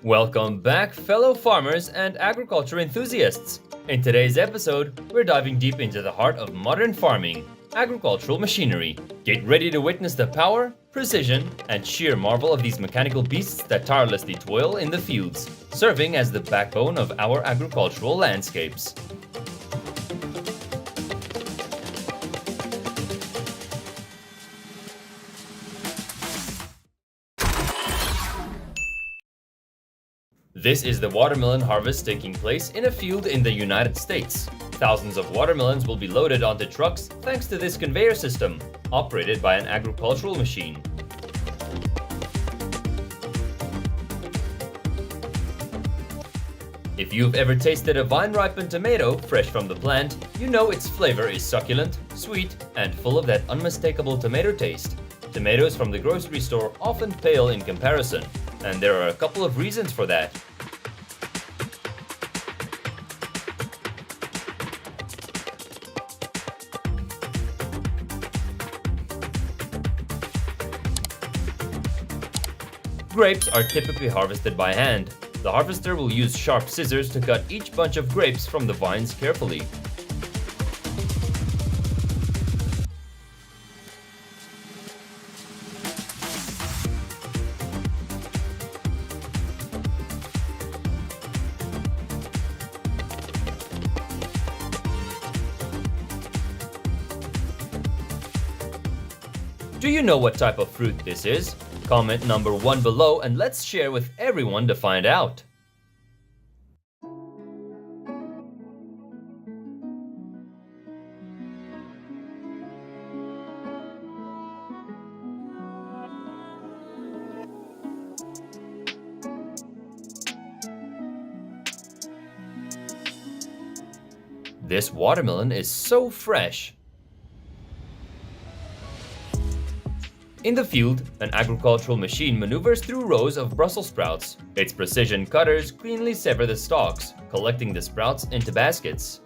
Welcome back, fellow farmers and agriculture enthusiasts. In today's episode, we're diving deep into the heart of modern farming, agricultural machinery. Get ready to witness the power, precision, and sheer marvel of these mechanical beasts that tirelessly toil in the fields, serving as the backbone of our agricultural landscapes. This is the watermelon harvest taking place in a field in the United States. Thousands of watermelons will be loaded onto trucks thanks to this conveyor system, operated by an agricultural machine. If you've ever tasted a vine-ripened tomato fresh from the plant, you know its flavor is succulent, sweet, and full of that unmistakable tomato taste. Tomatoes from the grocery store often pale in comparison, and there are a couple of reasons for that. Grapes are typically harvested by hand. The harvester will use sharp scissors to cut each bunch of grapes from the vines carefully. Do you know what type of fruit this is? Comment number 1 below and let's share with everyone to find out. This watermelon is so fresh. In the field, an agricultural machine maneuvers through rows of Brussels sprouts. Its precision cutters cleanly sever the stalks, collecting the sprouts into baskets.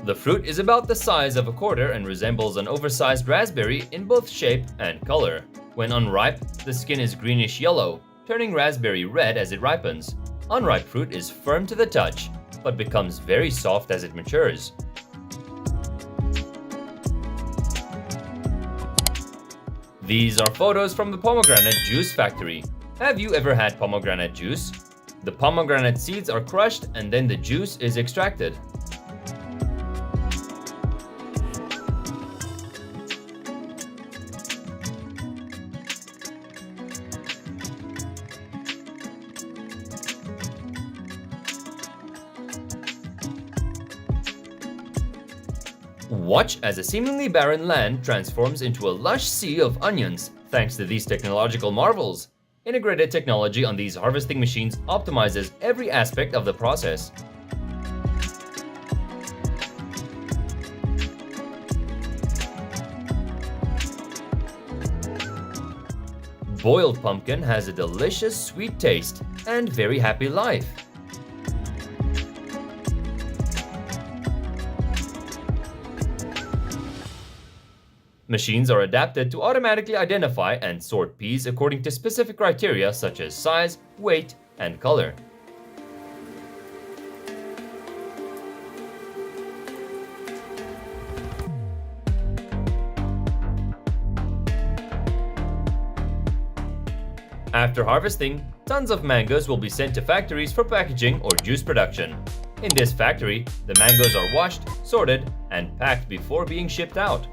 The fruit is about the size of a quarter and resembles an oversized raspberry in both shape and color. When unripe, the skin is greenish-yellow, turning raspberry red as it ripens. Unripe fruit is firm to the touch, but becomes very soft as it matures. These are photos from the pomegranate juice factory. Have you ever had pomegranate juice? The pomegranate seeds are crushed and then the juice is extracted. Watch as a seemingly barren land transforms into a lush sea of onions thanks to these technological marvels. Integrated technology on these harvesting machines optimizes every aspect of the process. Boiled pumpkin has a delicious sweet taste and very happy life. Machines are adapted to automatically identify and sort peas according to specific criteria such as size, weight, and color. After harvesting, tons of mangoes will be sent to factories for packaging or juice production. In this factory, the mangoes are washed, sorted, and packed before being shipped out.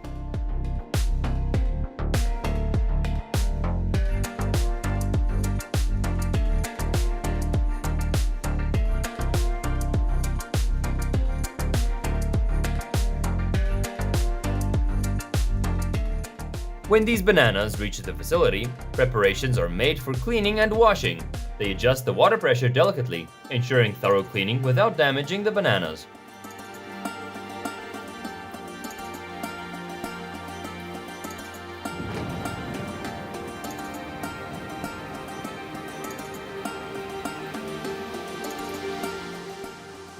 When these bananas reach the facility, preparations are made for cleaning and washing. They adjust the water pressure delicately, ensuring thorough cleaning without damaging the bananas.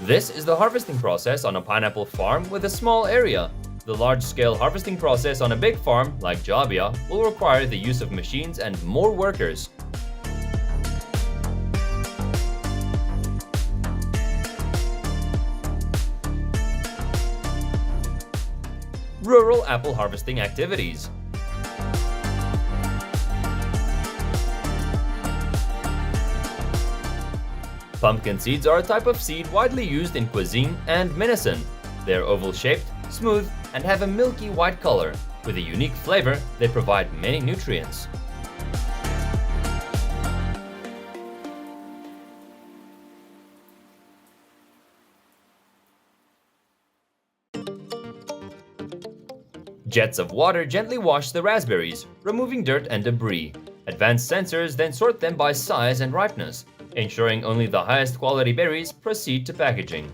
This is the harvesting process on a pineapple farm with a small area. The large-scale harvesting process on a big farm, like Javia, will require the use of machines and more workers. Rural apple harvesting activities. Pumpkin seeds are a type of seed widely used in cuisine and medicine. They are oval-shaped, smooth, and have a milky white color. With a unique flavor, they provide many nutrients. Jets of water gently wash the raspberries, removing dirt and debris. Advanced sensors then sort them by size and ripeness, ensuring only the highest quality berries proceed to packaging.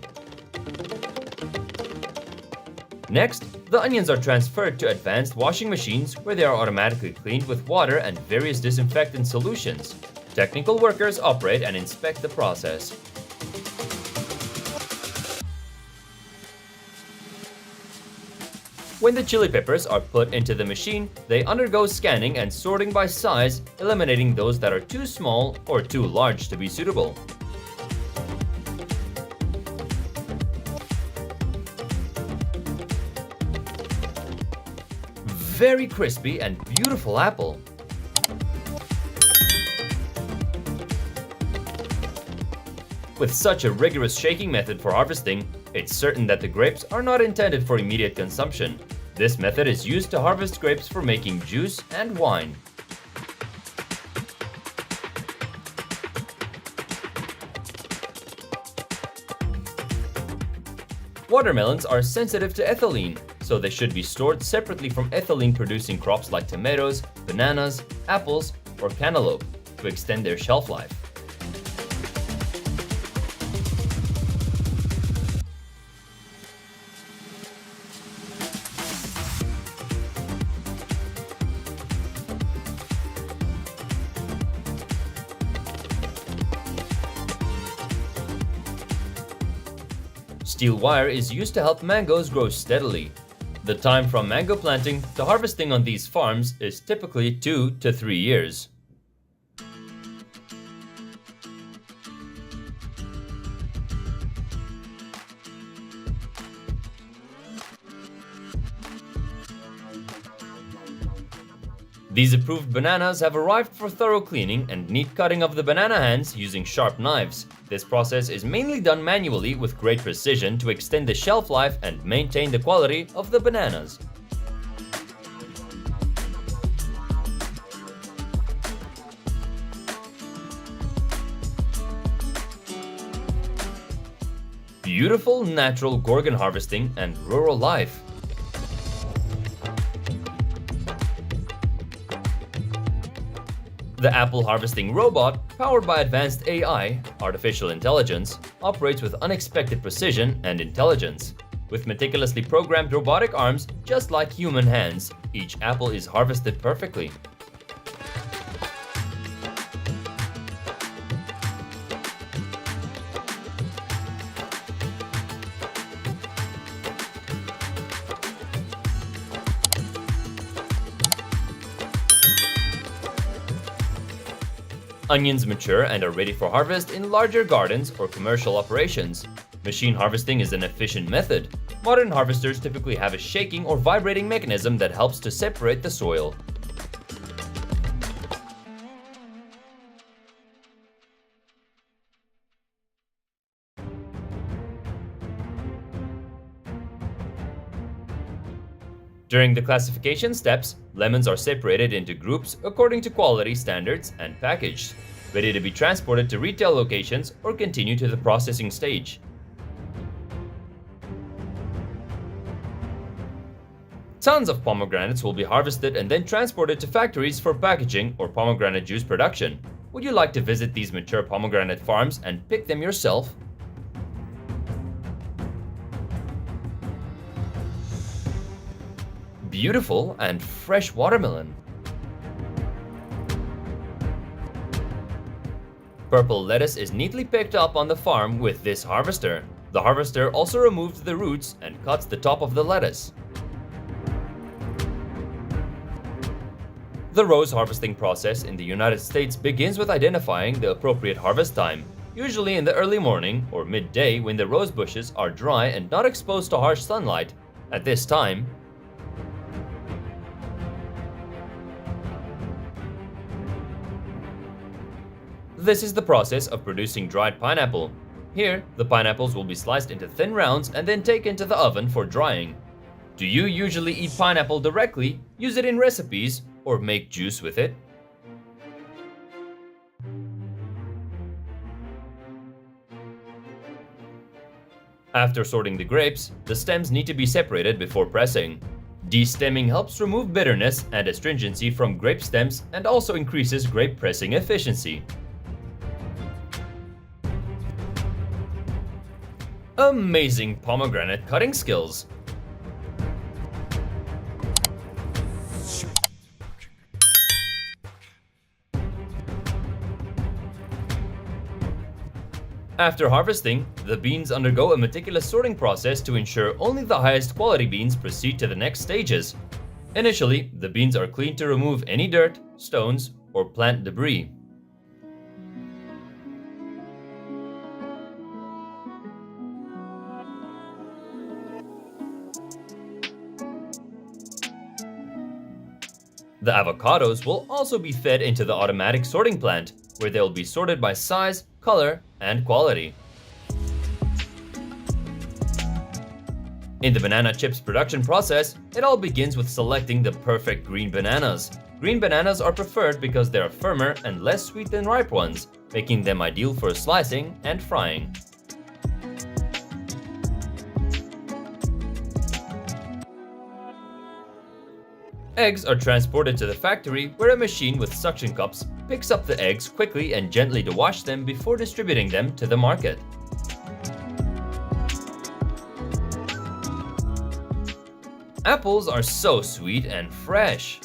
Next, the onions are transferred to advanced washing machines where they are automatically cleaned with water and various disinfectant solutions. Technical workers operate and inspect the process. When the chili peppers are put into the machine, they undergo scanning and sorting by size, eliminating those that are too small or too large to be suitable. Very crispy and beautiful apple. With such a rigorous shaking method for harvesting, it's certain that the grapes are not intended for immediate consumption. This method is used to harvest grapes for making juice and wine. Watermelons are sensitive to ethylene, so they should be stored separately from ethylene-producing crops like tomatoes, bananas, apples, or cantaloupe to extend their shelf life. Steel wire is used to help mangoes grow steadily. The time from mango planting to harvesting on these farms is typically 2 to 3 years. These approved bananas have arrived for thorough cleaning and neat cutting of the banana hands using sharp knives. This process is mainly done manually with great precision to extend the shelf life and maintain the quality of the bananas. Beautiful natural gorgon harvesting and rural life. The apple harvesting robot, powered by advanced AI, artificial intelligence, operates with unexpected precision and intelligence. With meticulously programmed robotic arms, just like human hands, each apple is harvested perfectly. Onions mature and are ready for harvest in larger gardens or commercial operations. Machine harvesting is an efficient method. Modern harvesters typically have a shaking or vibrating mechanism that helps to separate the soil. During the classification steps, lemons are separated into groups according to quality standards and packaged, ready to be transported to retail locations or continue to the processing stage. Tons of pomegranates will be harvested and then transported to factories for packaging or pomegranate juice production. Would you like to visit these mature pomegranate farms and pick them yourself? Beautiful and fresh watermelon. Purple lettuce is neatly picked up on the farm with this harvester. The harvester also removes the roots and cuts the top of the lettuce. The rose harvesting process in the United States begins with identifying the appropriate harvest time, usually in the early morning or midday when the rose bushes are dry and not exposed to harsh sunlight. At this time, This is the process of producing dried pineapple. Here, the pineapples will be sliced into thin rounds and then taken to the oven for drying. Do you usually eat pineapple directly, use it in recipes, or make juice with it? After sorting the grapes, the stems need to be separated before pressing. Destemming helps remove bitterness and astringency from grape stems and also increases grape pressing efficiency. Amazing pomegranate cutting skills! After harvesting, the beans undergo a meticulous sorting process to ensure only the highest quality beans proceed to the next stages. Initially, the beans are cleaned to remove any dirt, stones, or plant debris. The avocados will also be fed into the automatic sorting plant, where they'll be sorted by size, color, and quality. In the banana chips production process, it all begins with selecting the perfect green bananas. Green bananas are preferred because they are firmer and less sweet than ripe ones, making them ideal for slicing and frying. Eggs are transported to the factory where a machine with suction cups picks up the eggs quickly and gently to wash them before distributing them to the market. Apples are so sweet and fresh.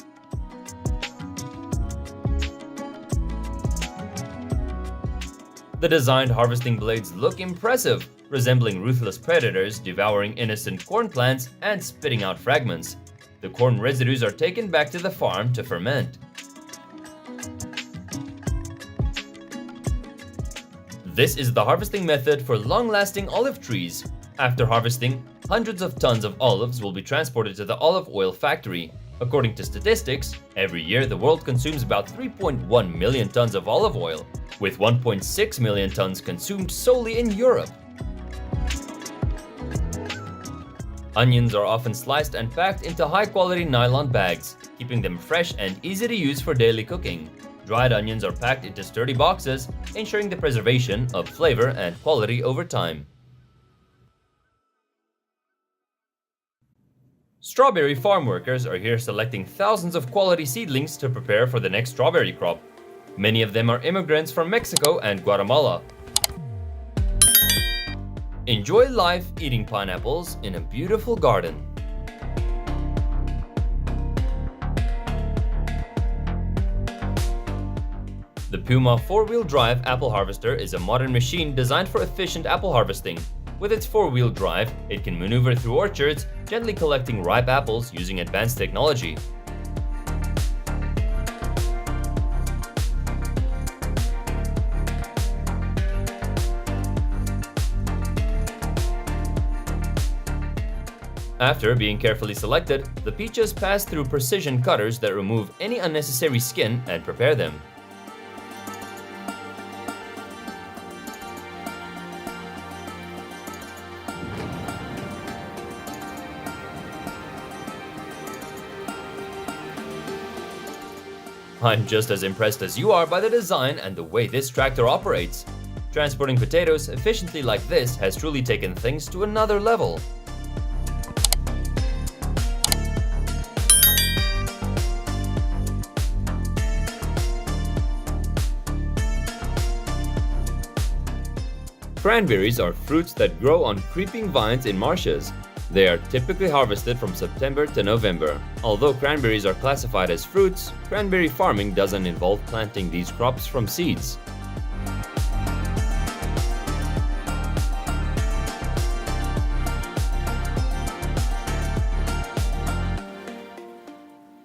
The designed harvesting blades look impressive, resembling ruthless predators devouring innocent corn plants and spitting out fragments. The corn residues are taken back to the farm to ferment. This is the harvesting method for long-lasting olive trees. After harvesting, hundreds of tons of olives will be transported to the olive oil factory. According to statistics, every year the world consumes about 3.1 million tons of olive oil, with 1.6 million tons consumed solely in Europe. Onions are often sliced and packed into high-quality nylon bags, keeping them fresh and easy to use for daily cooking. Dried onions are packed into sturdy boxes, ensuring the preservation of flavor and quality over time. Strawberry farm workers are here selecting thousands of quality seedlings to prepare for the next strawberry crop. Many of them are immigrants from Mexico and Guatemala. Enjoy life eating pineapples in a beautiful garden. The Puma 4-wheel drive apple harvester is a modern machine designed for efficient apple harvesting. With its 4-wheel drive, it can maneuver through orchards, gently collecting ripe apples using advanced technology. After being carefully selected, the peaches pass through precision cutters that remove any unnecessary skin and prepare them. I'm just as impressed as you are by the design and the way this tractor operates. Transporting potatoes efficiently like this has truly taken things to another level. Cranberries are fruits that grow on creeping vines in marshes. They are typically harvested from September to November. Although cranberries are classified as fruits, cranberry farming doesn't involve planting these crops from seeds.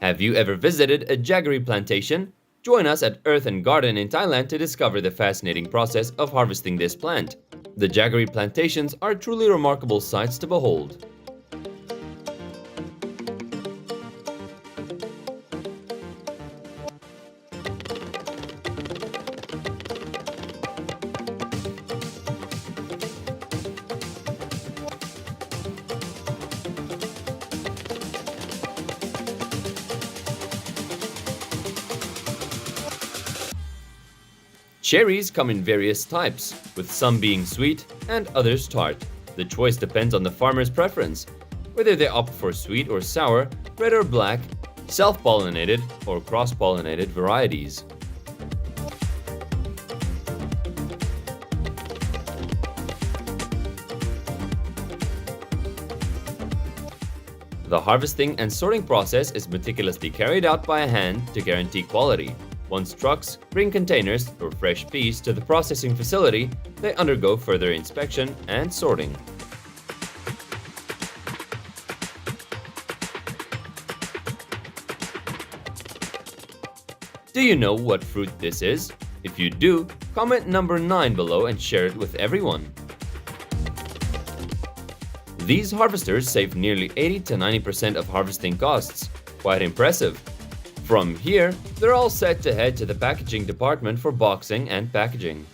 Have you ever visited a jaggery plantation? Join us at Earth and Garden in Thailand to discover the fascinating process of harvesting this plant. The jaggery plantations are truly remarkable sights to behold. Cherries come in various types, with some being sweet and others tart. The choice depends on the farmer's preference, whether they opt for sweet or sour, red or black, self-pollinated or cross-pollinated varieties. The harvesting and sorting process is meticulously carried out by hand to guarantee quality. Once trucks bring containers or fresh peas to the processing facility, they undergo further inspection and sorting. Do you know what fruit this is? If you do, comment number 9 below and share it with everyone. These harvesters save nearly 80 to 90% of harvesting costs. Quite impressive. From here, they're all set to head to the packaging department for boxing and packaging.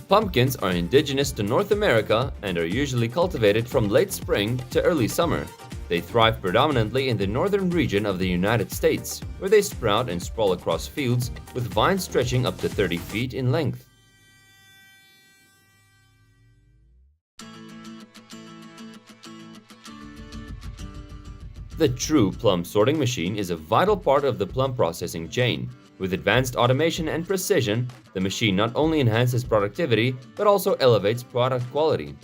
Pumpkins are indigenous to North America and are usually cultivated from late spring to early summer. They thrive predominantly in the northern region of the United States, where they sprout and sprawl across fields with vines stretching up to 30 feet in length. The true plum sorting machine is a vital part of the plum processing chain. With advanced automation and precision, the machine not only enhances productivity but also elevates product quality.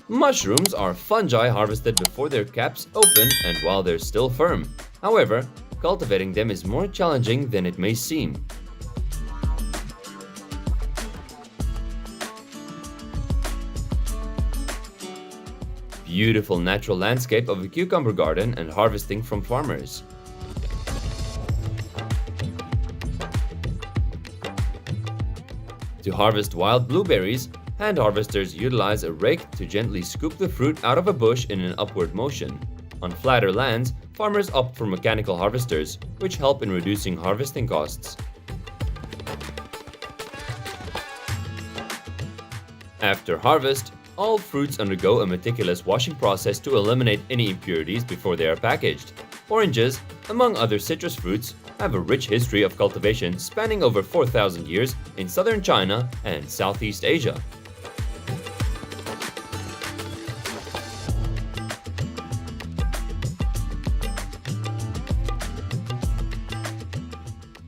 Mushrooms are fungi harvested before their caps open and while they're still firm. However, cultivating them is more challenging than it may seem. Beautiful natural landscape of a cucumber garden and harvesting from farmers. To harvest wild blueberries, hand harvesters utilize a rake to gently scoop the fruit out of a bush in an upward motion. On flatter lands, farmers opt for mechanical harvesters, which help in reducing harvesting costs. After harvest, all fruits undergo a meticulous washing process to eliminate any impurities before they are packaged. Oranges, among other citrus fruits, have a rich history of cultivation spanning over 4,000 years in southern China and Southeast Asia.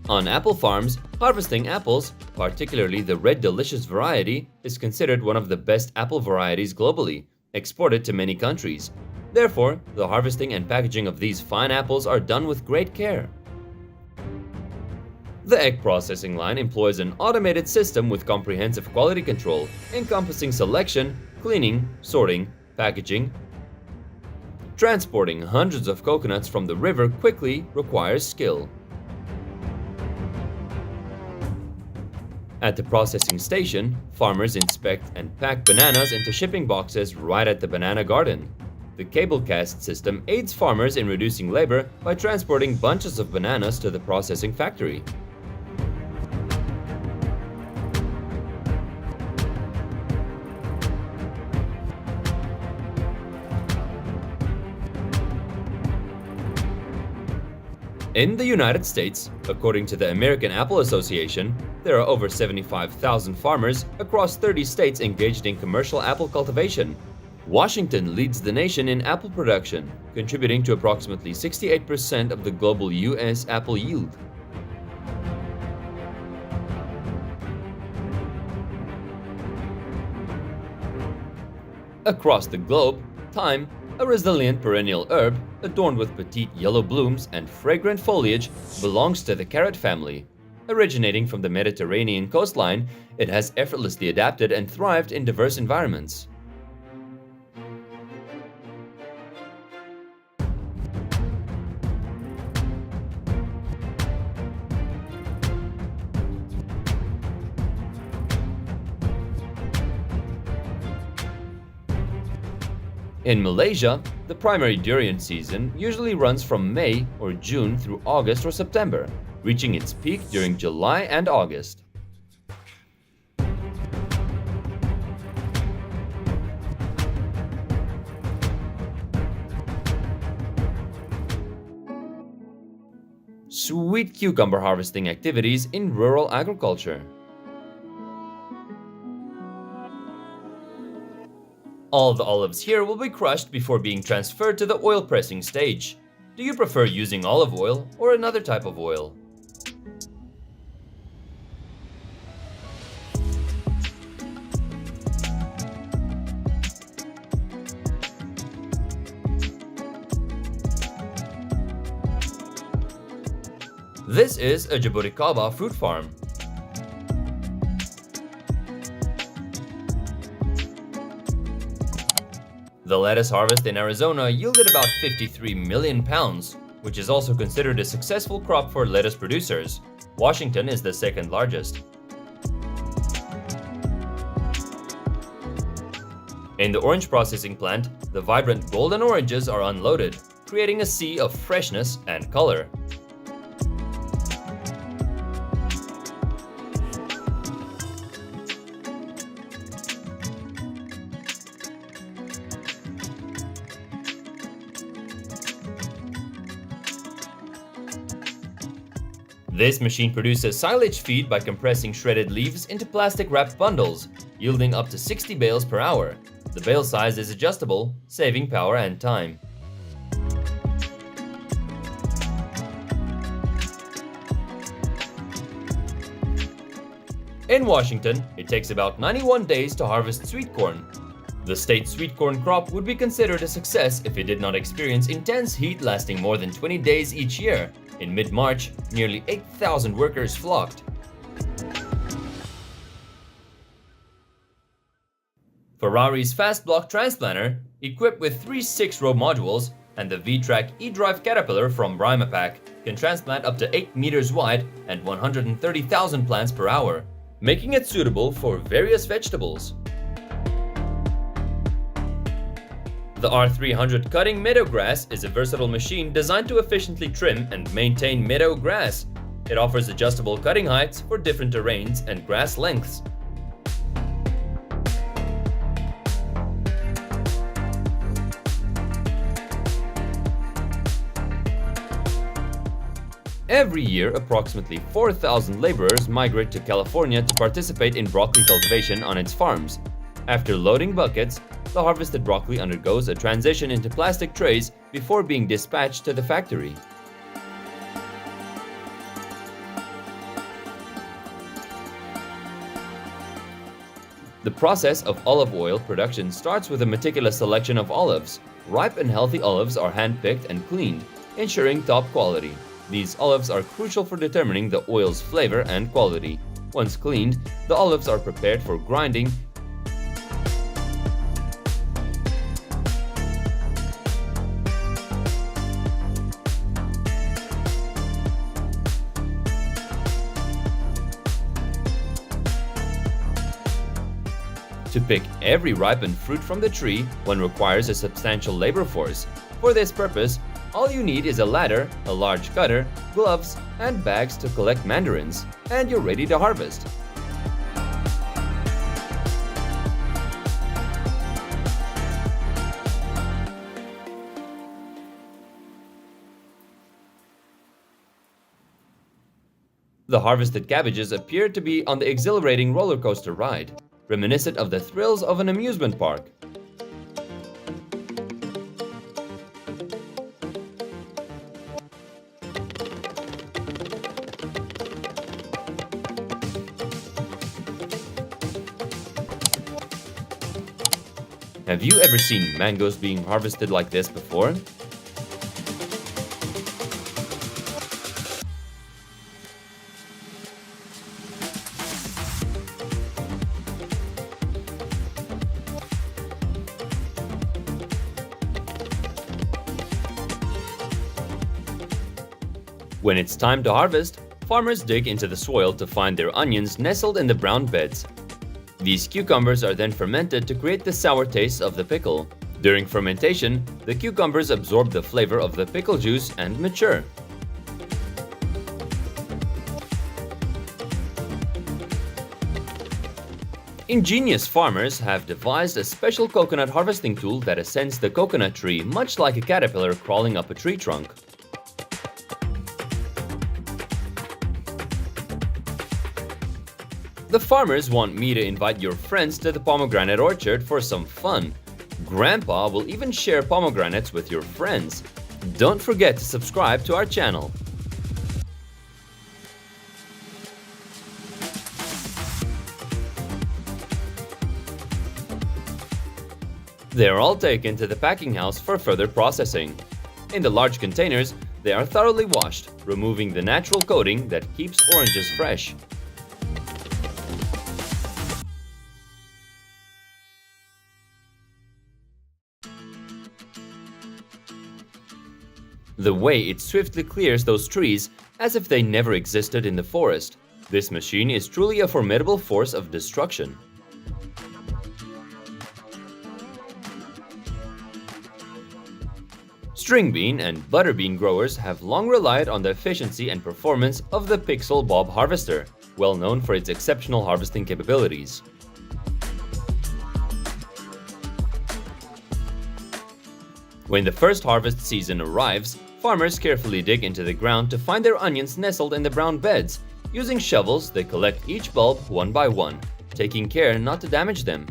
On apple farms, harvesting apples, particularly the Red Delicious variety, is considered one of the best apple varieties globally, exported to many countries. Therefore, the harvesting and packaging of these fine apples are done with great care. The egg processing line employs an automated system with comprehensive quality control, encompassing selection, cleaning, sorting, packaging. Transporting hundreds of coconuts from the river quickly requires skill. At the processing station, farmers inspect and pack bananas into shipping boxes right at the banana garden. The cable cast system aids farmers in reducing labor by transporting bunches of bananas to the processing factory. In the United States, according to the American Apple Association, there are over 75,000 farmers across 30 states engaged in commercial apple cultivation. Washington leads the nation in apple production, contributing to approximately 68% of the global U.S. apple yield. Across the globe, thyme, a resilient perennial herb adorned with petite yellow blooms and fragrant foliage, belongs to the carrot family. Originating from the Mediterranean coastline, it has effortlessly adapted and thrived in diverse environments. In Malaysia, the primary durian season usually runs from May or June through August or September, reaching its peak during July and August. Sweet cucumber harvesting activities in rural agriculture. All the olives here will be crushed before being transferred to the oil pressing stage. Do you prefer using olive oil or another type of oil? This is a Jabuticaba fruit farm. The lettuce harvest in Arizona yielded about 53 million pounds, which is also considered a successful crop for lettuce producers. Washington is the second largest. In the orange processing plant, the vibrant golden oranges are unloaded, creating a sea of freshness and color. This machine produces silage feed by compressing shredded leaves into plastic-wrapped bundles, yielding up to 60 bales per hour. The bale size is adjustable, saving power and time. In Washington, it takes about 91 days to harvest sweet corn. The state sweet corn crop would be considered a success if it did not experience intense heat lasting more than 20 days each year. In mid-March, nearly 8,000 workers flocked. Ferrari's Fast Block Transplanter, equipped with three 6-row modules, and the V-Track E-Drive Caterpillar from Rimapack, can transplant up to 8 meters wide and 130,000 plants per hour, making it suitable for various vegetables. The R300 Cutting Meadow Grass is a versatile machine designed to efficiently trim and maintain meadow grass. It offers adjustable cutting heights for different terrains and grass lengths. Every year, approximately 4,000 laborers migrate to California to participate in broccoli cultivation on its farms. After loading buckets, the harvested broccoli undergoes a transition into plastic trays before being dispatched to the factory. The process of olive oil production starts with a meticulous selection of olives. Ripe and healthy olives are hand-picked and cleaned, ensuring top quality. These olives are crucial for determining the oil's flavor and quality. Once cleaned, the olives are prepared for grinding To pick every ripened fruit from the tree, one requires a substantial labor force. For this purpose, all you need is a ladder, a large cutter, gloves, and bags to collect mandarins, and you're ready to harvest. The harvested cabbages appear to be on the exhilarating roller coaster ride, reminiscent of the thrills of an amusement park. Have you ever seen mangoes being harvested like this before? When it's time to harvest, farmers dig into the soil to find their onions nestled in the brown beds. These cucumbers are then fermented to create the sour taste of the pickle. During fermentation, the cucumbers absorb the flavor of the pickle juice and mature. Ingenious farmers have devised a special coconut harvesting tool that ascends the coconut tree much like a caterpillar crawling up a tree trunk. The farmers want me to invite your friends to the pomegranate orchard for some fun. Grandpa will even share pomegranates with your friends. Don't forget to subscribe to our channel. They are all taken to the packing house for further processing. In the large containers, they are thoroughly washed, removing the natural coating that keeps oranges fresh. The way it swiftly clears those trees as if they never existed in the forest. This machine is truly a formidable force of destruction. String bean and butterbean growers have long relied on the efficiency and performance of the Pixel Bob harvester, well known for its exceptional harvesting capabilities. When the first harvest season arrives, farmers carefully dig into the ground to find their onions nestled in the brown beds. Using shovels, they collect each bulb one by one, taking care not to damage them.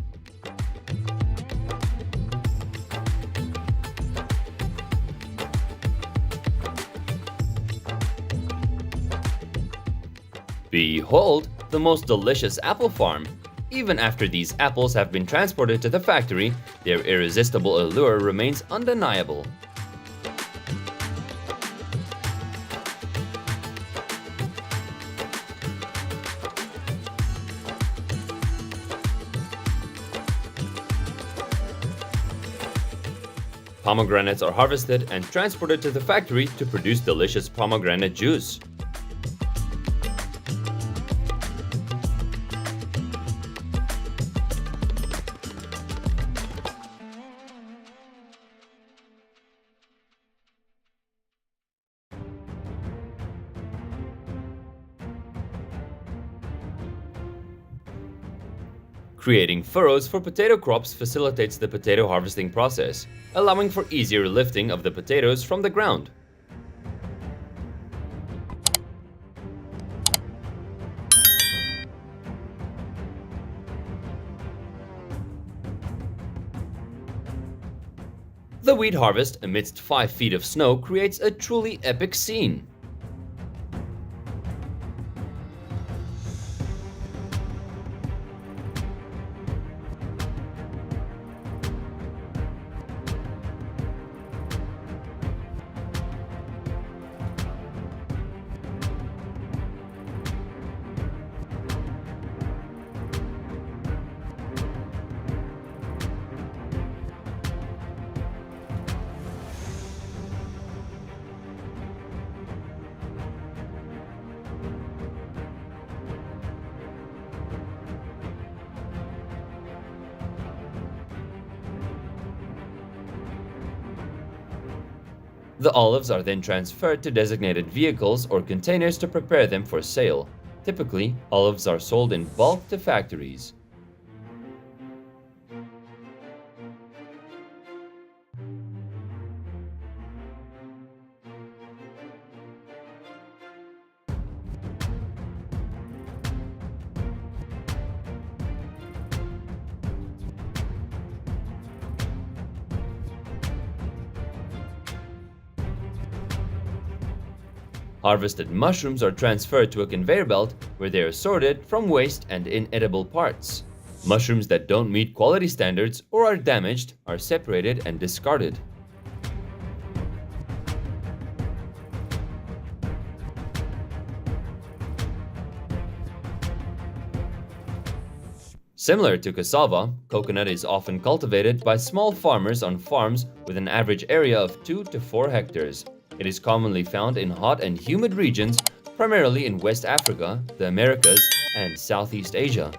Behold, the most delicious apple farm! Even after these apples have been transported to the factory, their irresistible allure remains undeniable. Pomegranates are harvested and transported to the factory to produce delicious pomegranate juice. Creating furrows for potato crops facilitates the potato harvesting process, allowing for easier lifting of the potatoes from the ground. The wheat harvest amidst 5 feet of snow creates a truly epic scene. The olives are then transferred to designated vehicles or containers to prepare them for sale. Typically, olives are sold in bulk to factories. Harvested mushrooms are transferred to a conveyor belt where they are sorted from waste and inedible parts. Mushrooms that don't meet quality standards or are damaged are separated and discarded. Similar to cassava, coconut is often cultivated by small farmers on farms with an average area of 2 to 4 hectares. It is commonly found in hot and humid regions, primarily in West Africa, the Americas, and Southeast Asia.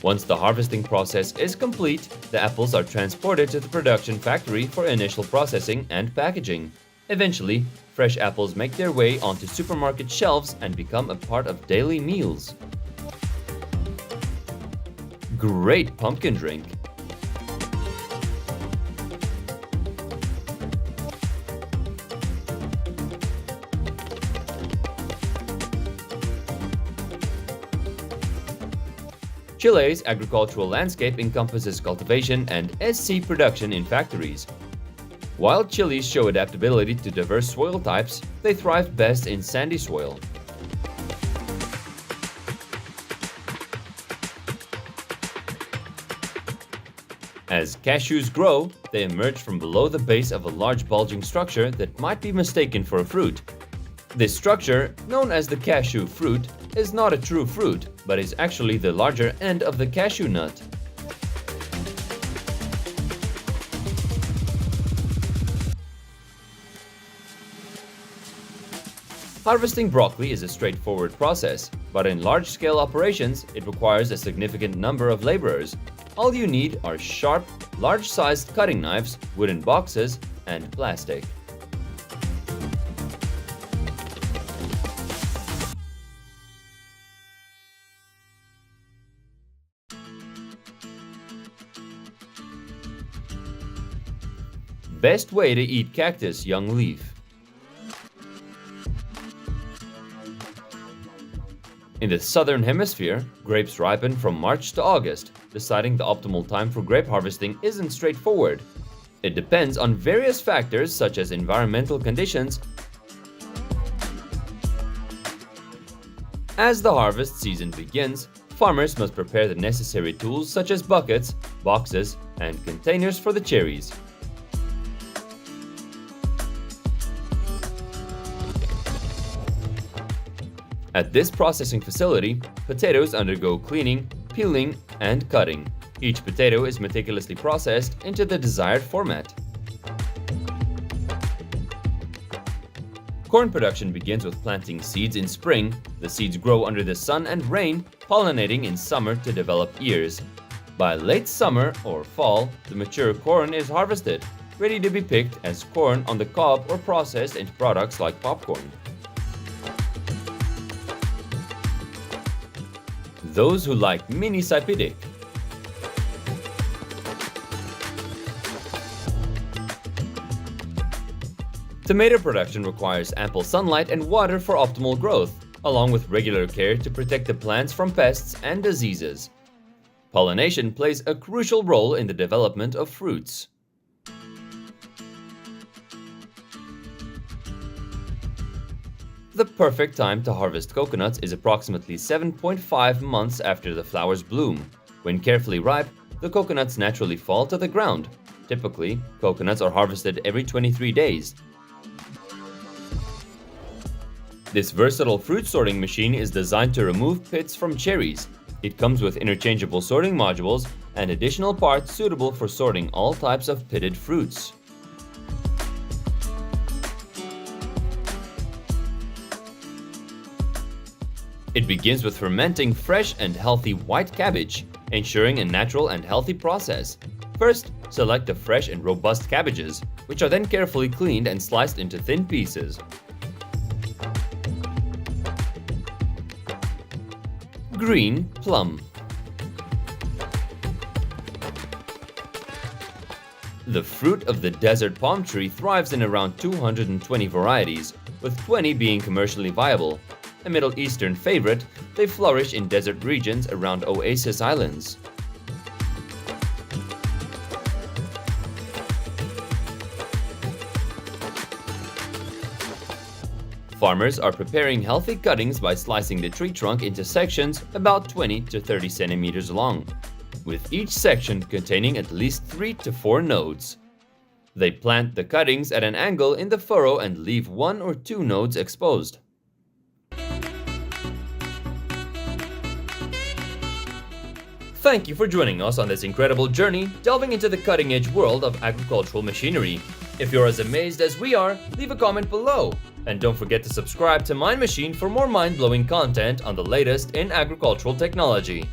Once the harvesting process is complete, the apples are transported to the production factory for initial processing and packaging. Eventually, fresh apples make their way onto supermarket shelves and become a part of daily meals. Great pumpkin drink! Chile's agricultural landscape encompasses cultivation and SC production in factories. While chilies show adaptability to diverse soil types, they thrive best in sandy soil. As cashews grow, they emerge from below the base of a large bulging structure that might be mistaken for a fruit. This structure, known as the cashew fruit, is not a true fruit, but is actually the larger end of the cashew nut. Harvesting broccoli is a straightforward process, but in large-scale operations, it requires a significant number of laborers. All you need are sharp, large-sized cutting knives, wooden boxes, and plastic. Best way to eat cactus young leaf. In the southern hemisphere, grapes ripen from March to August. Deciding the optimal time for grape harvesting isn't straightforward. It depends on various factors such as environmental conditions. As the harvest season begins, farmers must prepare the necessary tools such as buckets, boxes, and containers for the cherries. At this processing facility, potatoes undergo cleaning, peeling, and cutting. Each potato is meticulously processed into the desired format. Corn production begins with planting seeds in spring. The seeds grow under the sun and rain, pollinating in summer to develop ears. By late summer or fall, the mature corn is harvested, ready to be picked as corn on the cob or processed into products like popcorn. Those who like mini sapidek. Tomato production requires ample sunlight and water for optimal growth, along with regular care to protect the plants from pests and diseases. Pollination plays a crucial role in the development of fruits. The perfect time to harvest coconuts is approximately 7.5 months after the flowers bloom. When carefully ripe, the coconuts naturally fall to the ground. Typically, coconuts are harvested every 23 days. This versatile fruit sorting machine is designed to remove pits from cherries. It comes with interchangeable sorting modules and additional parts suitable for sorting all types of pitted fruits. It begins with fermenting fresh and healthy white cabbage, ensuring a natural and healthy process. First, select the fresh and robust cabbages, which are then carefully cleaned and sliced into thin pieces. Green plum. The fruit of the desert palm tree thrives in around 220 varieties, with 20 being commercially viable. A Middle Eastern favorite, they flourish in desert regions around oasis islands. Farmers are preparing healthy cuttings by slicing the tree trunk into sections about 20 to 30 centimeters long, with each section containing at least 3 to 4 nodes. They plant the cuttings at an angle in the furrow and leave 1 or 2 nodes exposed. Thank you for joining us on this incredible journey, delving into the cutting-edge world of agricultural machinery. If you're as amazed as we are, leave a comment below. And don't forget to subscribe to Mind Machine for more mind-blowing content on the latest in agricultural technology.